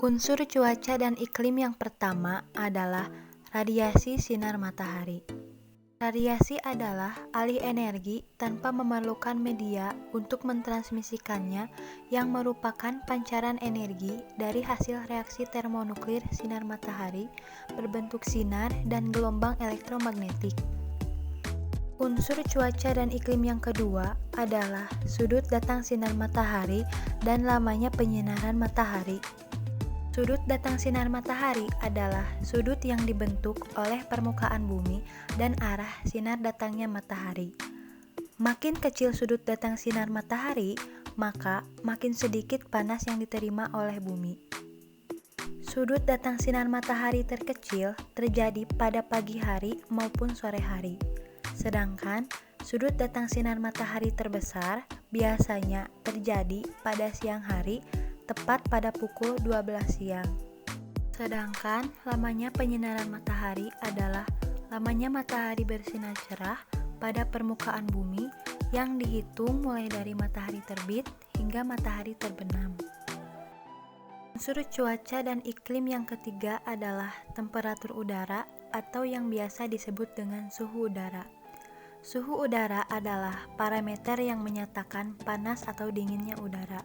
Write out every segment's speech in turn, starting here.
Unsur cuaca dan iklim yang pertama adalah radiasi sinar matahari. Radiasi adalah alih energi tanpa memerlukan media untuk mentransmisikannya yang merupakan pancaran energi dari hasil reaksi termonuklir sinar matahari berbentuk sinar dan gelombang elektromagnetik. Unsur cuaca dan iklim yang kedua adalah sudut datang sinar matahari dan lamanya penyinaran matahari. Sudut datang sinar matahari adalah sudut yang dibentuk oleh permukaan bumi dan arah sinar datangnya matahari. Makin kecil sudut datang sinar matahari, maka makin sedikit panas yang diterima oleh bumi. Sudut datang sinar matahari terkecil terjadi pada pagi hari maupun sore hari. Sedangkan sudut datang sinar matahari terbesar biasanya terjadi pada siang hari, tepat pada pukul 12 siang. Sedangkan lamanya penyinaran matahari adalah lamanya matahari bersinar cerah pada permukaan bumi yang dihitung mulai dari matahari terbit hingga matahari terbenam. Unsur cuaca dan iklim yang ketiga adalah temperatur udara atau yang biasa disebut dengan suhu udara. Suhu udara adalah parameter yang menyatakan panas atau dinginnya udara.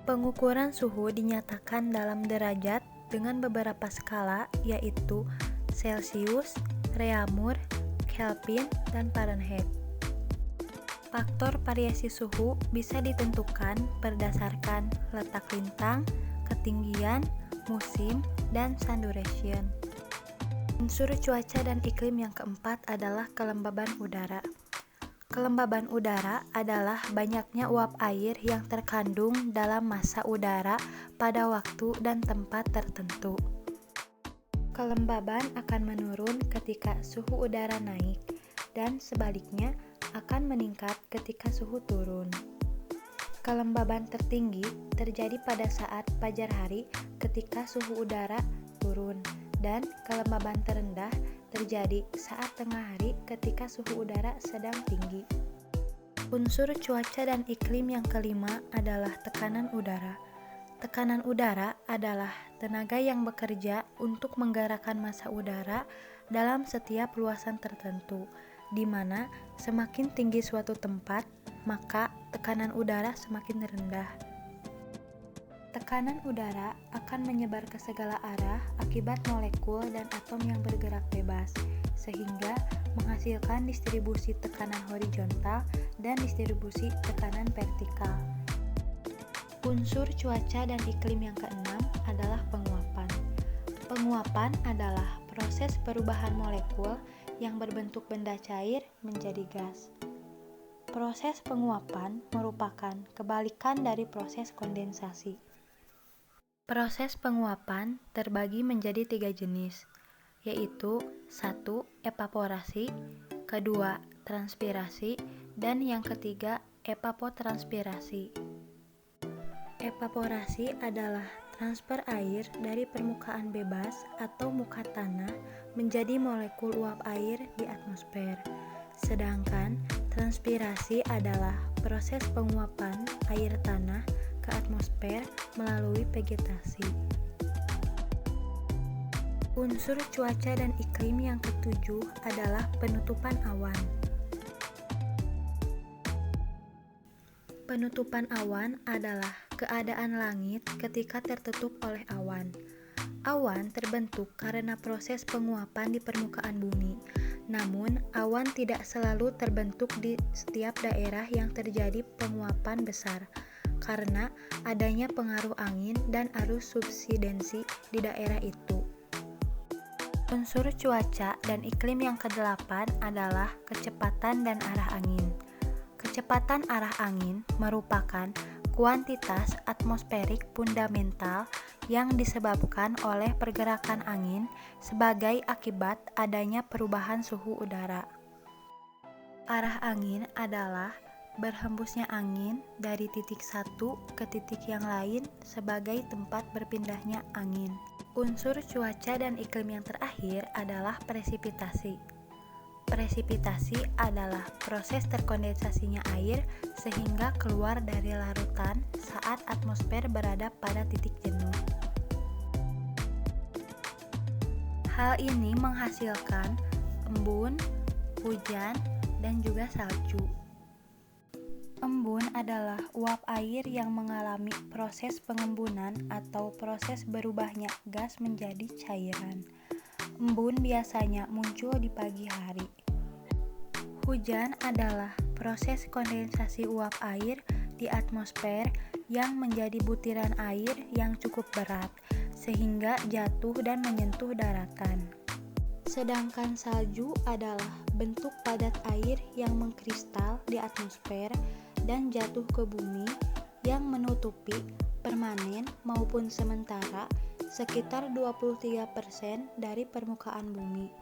Pengukuran suhu dinyatakan dalam derajat dengan beberapa skala, yaitu Celsius, Reaumur, Kelvin, dan Fahrenheit. Faktor variasi suhu bisa ditentukan berdasarkan letak lintang, ketinggian, musim, dan sun duration. Unsur cuaca dan iklim yang keempat adalah kelembaban udara. Kelembaban udara adalah banyaknya uap air yang terkandung dalam massa udara pada waktu dan tempat tertentu. Kelembaban akan menurun ketika suhu udara naik, dan sebaliknya akan meningkat ketika suhu turun. Kelembaban tertinggi terjadi pada saat fajar hari ketika suhu udara turun, dan kelembaban terendah terjadi saat tengah hari ketika suhu udara sedang tinggi. Unsur cuaca dan iklim yang kelima adalah tekanan udara. Tekanan udara adalah tenaga yang bekerja untuk menggerakkan massa udara dalam setiap luasan tertentu, di mana semakin tinggi suatu tempat, maka tekanan udara semakin rendah. Tekanan udara akan menyebar ke segala arah akibat molekul dan atom yang bergerak bebas, sehingga menghasilkan distribusi tekanan horizontal dan distribusi tekanan vertikal. Unsur cuaca dan iklim yang keenam adalah penguapan. Penguapan adalah proses perubahan molekul yang berbentuk benda cair menjadi gas. Proses penguapan merupakan kebalikan dari proses kondensasi. Proses penguapan terbagi menjadi 3 jenis, yaitu 1. Evaporasi, kedua transpirasi, dan yang ketiga evapotranspirasi. Evaporasi adalah transfer air dari permukaan bebas atau muka tanah menjadi molekul uap air di atmosfer. Sedangkan transpirasi adalah proses penguapan air tanah ke atmosfer melalui vegetasi. Unsur cuaca dan iklim yang ketujuh adalah penutupan awan. Penutupan awan adalah keadaan langit ketika tertutup oleh awan. Awan terbentuk karena proses penguapan di permukaan bumi. Namun, awan tidak selalu terbentuk di setiap daerah yang terjadi penguapan besar, karena adanya pengaruh angin dan arus subsidensi di daerah itu. Unsur cuaca dan iklim yang kedelapan adalah kecepatan dan arah angin. Kecepatan arah angin merupakan kuantitas atmosferik fundamental yang disebabkan oleh pergerakan angin sebagai akibat adanya perubahan suhu udara. Arah angin adalah berhembusnya angin dari titik satu ke titik yang lain sebagai tempat berpindahnya angin. Unsur cuaca dan iklim yang terakhir adalah presipitasi. Presipitasi adalah proses terkondensasinya air sehingga keluar dari larutan saat atmosfer berada pada titik jenuh. Hal ini menghasilkan embun, hujan, dan juga salju. Embun adalah uap air yang mengalami proses pengembunan atau proses berubahnya gas menjadi cairan. Embun biasanya muncul di pagi hari. Hujan adalah proses kondensasi uap air di atmosfer yang menjadi butiran air yang cukup berat, sehingga jatuh dan menyentuh daratan. Sedangkan salju adalah bentuk padat air yang mengkristal di atmosfer dan jatuh ke bumi yang menutupi permanen maupun sementara sekitar 23% dari permukaan bumi.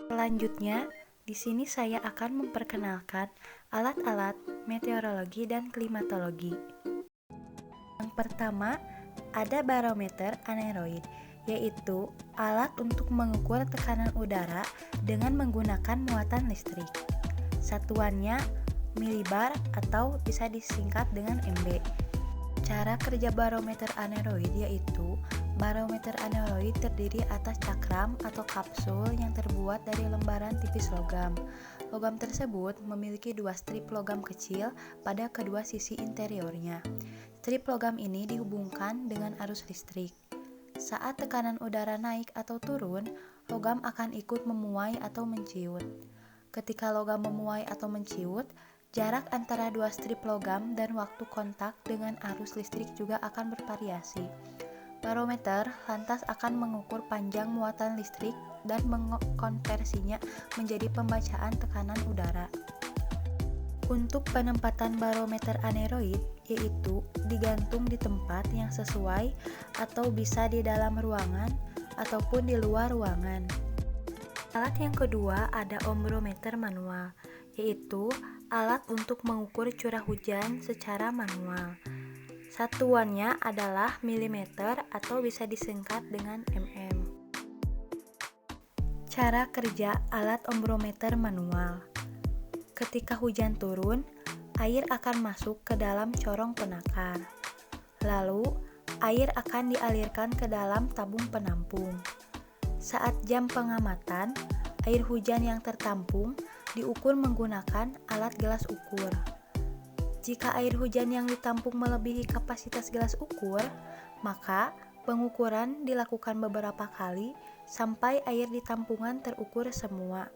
Selanjutnya, di sini saya akan memperkenalkan alat-alat meteorologi dan klimatologi. Yang pertama, ada barometer aneroid, yaitu alat untuk mengukur tekanan udara dengan menggunakan muatan listrik. Satuannya milibar atau bisa disingkat dengan MB. Cara kerja barometer aneroid yaitu barometer aneroid terdiri atas cakram atau kapsul yang terbuat dari lembaran tipis logam. Logam tersebut memiliki dua strip logam kecil pada kedua sisi interiornya. Strip logam ini dihubungkan dengan arus listrik. Saat tekanan udara naik atau turun, logam akan ikut memuai atau menciut. Ketika logam memuai atau menciut, jarak antara dua strip logam dan waktu kontak dengan arus listrik juga akan bervariasi. Barometer lantas akan mengukur panjang muatan listrik dan mengkonversinya menjadi pembacaan tekanan udara. Untuk penempatan barometer aneroid, yaitu digantung di tempat yang sesuai atau bisa di dalam ruangan ataupun di luar ruangan. Alat yang kedua ada ombrometer manual, yaitu alat untuk mengukur curah hujan secara manual. Satuannya adalah milimeter atau bisa disingkat dengan mm. Cara kerja alat ombrometer manual. Ketika hujan turun, air akan masuk ke dalam corong penakar. Lalu, air akan dialirkan ke dalam tabung penampung. Saat jam pengamatan, air hujan yang tertampung diukur menggunakan alat gelas ukur. Jika air hujan yang ditampung melebihi kapasitas gelas ukur, maka pengukuran dilakukan beberapa kali sampai air di tampungan terukur semua.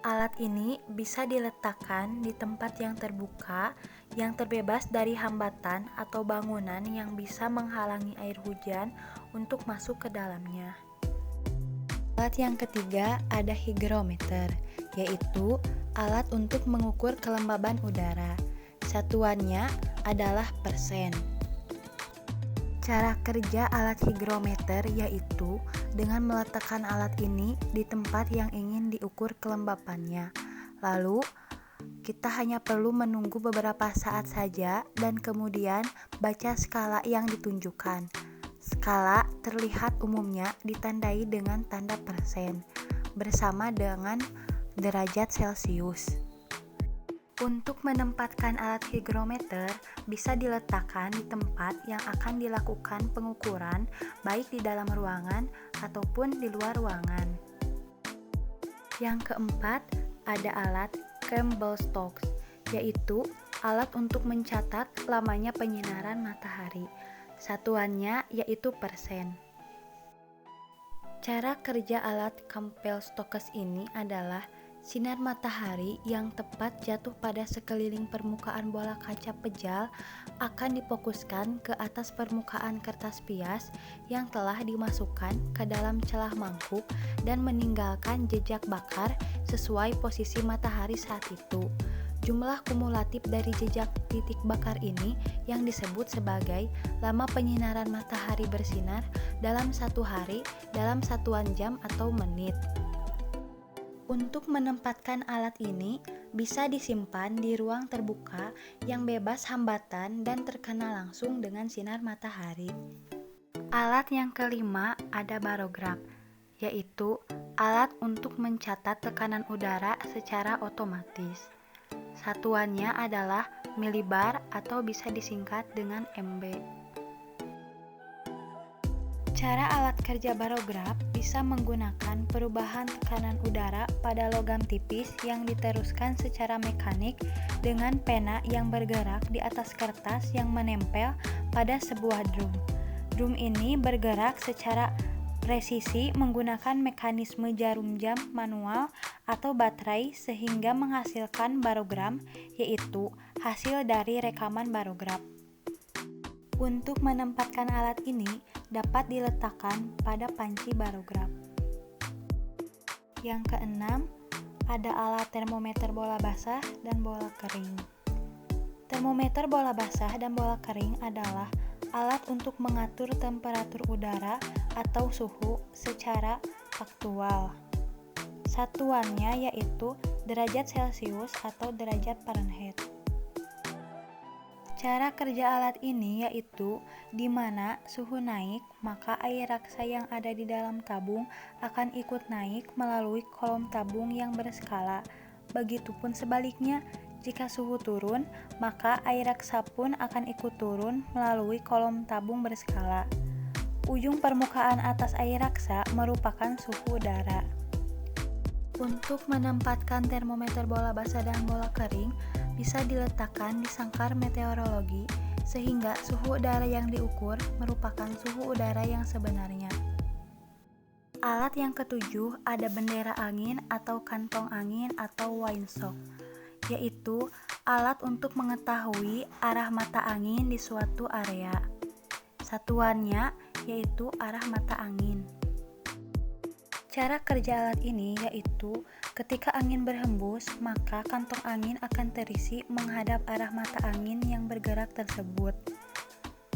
Alat ini bisa diletakkan di tempat yang terbuka, yang terbebas dari hambatan atau bangunan yang bisa menghalangi air hujan untuk masuk ke dalamnya. Alat yang ketiga ada hygrometer, yaitu alat untuk mengukur kelembaban udara. Satuannya adalah persen. Cara kerja alat hygrometer yaitu dengan meletakkan alat ini di tempat yang ingin diukur kelembapannya. Lalu, kita hanya perlu menunggu beberapa saat saja dan kemudian baca skala yang ditunjukkan. Skala terlihat umumnya ditandai dengan tanda persen bersama dengan derajat Celcius. Untuk menempatkan alat hygrometer bisa diletakkan di tempat yang akan dilakukan pengukuran baik di dalam ruangan ataupun di luar ruangan. Yang keempat, ada alat Campbell-Stokes, yaitu alat untuk mencatat lamanya penyinaran matahari. Satuannya yaitu persen. Cara kerja alat Campbell-Stokes ini adalah sinar matahari yang tepat jatuh pada sekeliling permukaan bola kaca pejal akan difokuskan ke atas permukaan kertas pias yang telah dimasukkan ke dalam celah mangkuk dan meninggalkan jejak bakar sesuai posisi matahari saat itu. Jumlah kumulatif dari jejak titik bakar ini yang disebut sebagai lama penyinaran matahari bersinar dalam satu hari dalam satuan jam atau menit. Untuk menempatkan alat ini bisa disimpan di ruang terbuka yang bebas hambatan dan terkena langsung dengan sinar matahari. Alat yang kelima ada barograf, yaitu alat untuk mencatat tekanan udara secara otomatis. Satuannya adalah milibar atau bisa disingkat dengan MB. Cara alat kerja barograf bisa menggunakan perubahan tekanan udara pada logam tipis yang diteruskan secara mekanik dengan pena yang bergerak di atas kertas yang menempel pada sebuah drum. Drum ini bergerak secara presisi menggunakan mekanisme jarum jam manual atau baterai sehingga menghasilkan barogram, yaitu hasil dari rekaman barograf. Untuk menempatkan alat ini dapat diletakkan pada panci barograf. Yang keenam, ada alat termometer bola basah dan bola kering. Termometer bola basah dan bola kering adalah alat untuk mengatur temperatur udara atau suhu secara faktual. Satuannya yaitu derajat Celcius atau derajat Fahrenheit. Cara kerja alat ini yaitu di mana suhu naik, maka air raksa yang ada di dalam tabung akan ikut naik melalui kolom tabung yang berskala. Begitupun sebaliknya, jika suhu turun, maka air raksa pun akan ikut turun melalui kolom tabung berskala. Ujung permukaan atas air raksa merupakan suhu udara. Untuk menempatkan termometer bola basah dan bola kering, bisa diletakkan di sangkar meteorologi sehingga suhu udara yang diukur merupakan suhu udara yang sebenarnya. Alat yang ketujuh ada bendera angin atau kantong angin atau windsock, yaitu alat untuk mengetahui arah mata angin di suatu area. Satuannya yaitu arah mata angin. Cara kerja alat ini yaitu ketika angin berhembus, maka kantong angin akan terisi menghadap arah mata angin yang bergerak tersebut.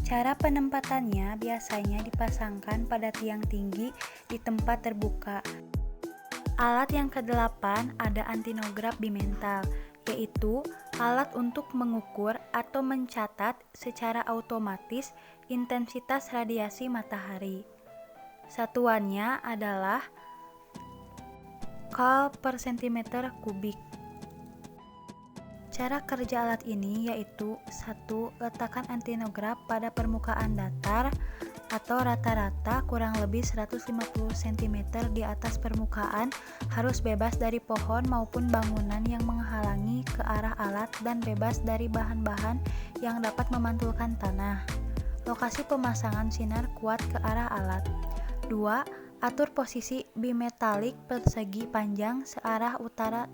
Cara penempatannya biasanya dipasangkan pada tiang tinggi di tempat terbuka. Alat yang kedelapan ada antinograf bimental, yaitu alat untuk mengukur atau mencatat secara otomatis intensitas radiasi matahari. Satuannya adalah kal per centimeter kubik. Cara kerja alat ini yaitu 1. Letakkan antinograf pada permukaan datar atau rata-rata kurang lebih 150 cm di atas permukaan, harus bebas dari pohon maupun bangunan yang menghalangi ke arah alat dan bebas dari bahan-bahan yang dapat memantulkan tanah. Lokasi pemasangan sinar kuat ke arah alat. 2. Atur posisi bimetalik persegi panjang searah utara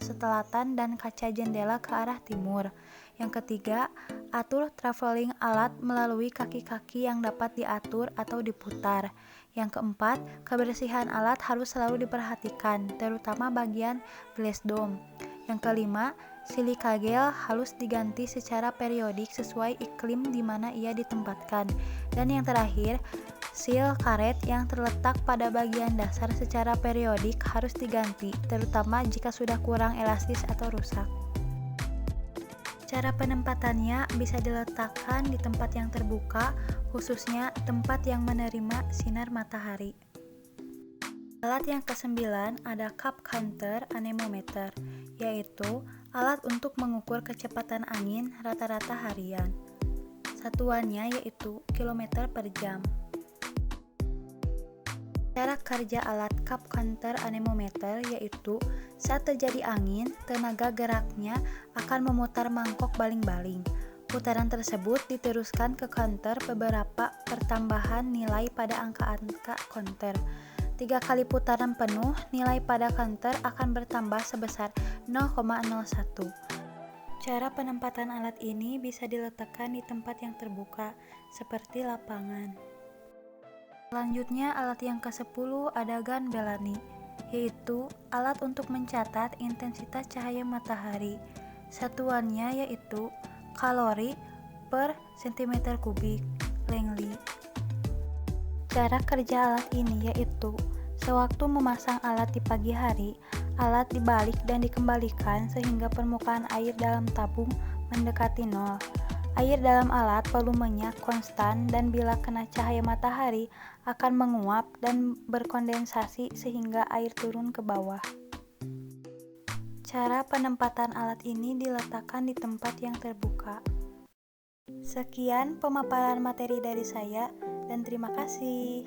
selatan dan kaca jendela ke arah timur. Yang ketiga, atur traveling alat melalui kaki-kaki yang dapat diatur atau diputar. Yang keempat, kebersihan alat harus selalu diperhatikan, terutama bagian glass dome. Yang kelima, silika gel harus diganti secara periodik sesuai iklim di mana ia ditempatkan. Dan yang terakhir, seal karet yang terletak pada bagian dasar secara periodik harus diganti, terutama jika sudah kurang elastis atau rusak. Cara penempatannya bisa diletakkan di tempat yang terbuka, khususnya tempat yang menerima sinar matahari. Alat yang kesembilan ada cup counter anemometer, yaitu alat untuk mengukur kecepatan angin rata-rata harian. Satuannya yaitu kilometer per jam. Cara kerja alat cup counter anemometer yaitu saat terjadi angin, tenaga geraknya akan memutar mangkok baling-baling. Putaran tersebut diteruskan ke counter beberapa pertambahan nilai pada angka-angka counter. 3 kali putaran penuh, nilai pada counter akan bertambah sebesar 0,01. Cara penempatan alat ini bisa diletakkan di tempat yang terbuka, seperti lapangan. Selanjutnya, alat yang ke-10 ada gun Bellany, yaitu alat untuk mencatat intensitas cahaya matahari. Satuannya yaitu kalori per centimeter kubik, Langley. Cara kerja alat ini yaitu sewaktu memasang alat di pagi hari, alat dibalik dan dikembalikan sehingga permukaan air dalam tabung mendekati nol. Air dalam alat volumenya konstan dan bila kena cahaya matahari akan menguap dan berkondensasi sehingga air turun ke bawah. Cara penempatan alat ini diletakkan di tempat yang terbuka. Sekian pemaparan materi dari saya, dan terima kasih.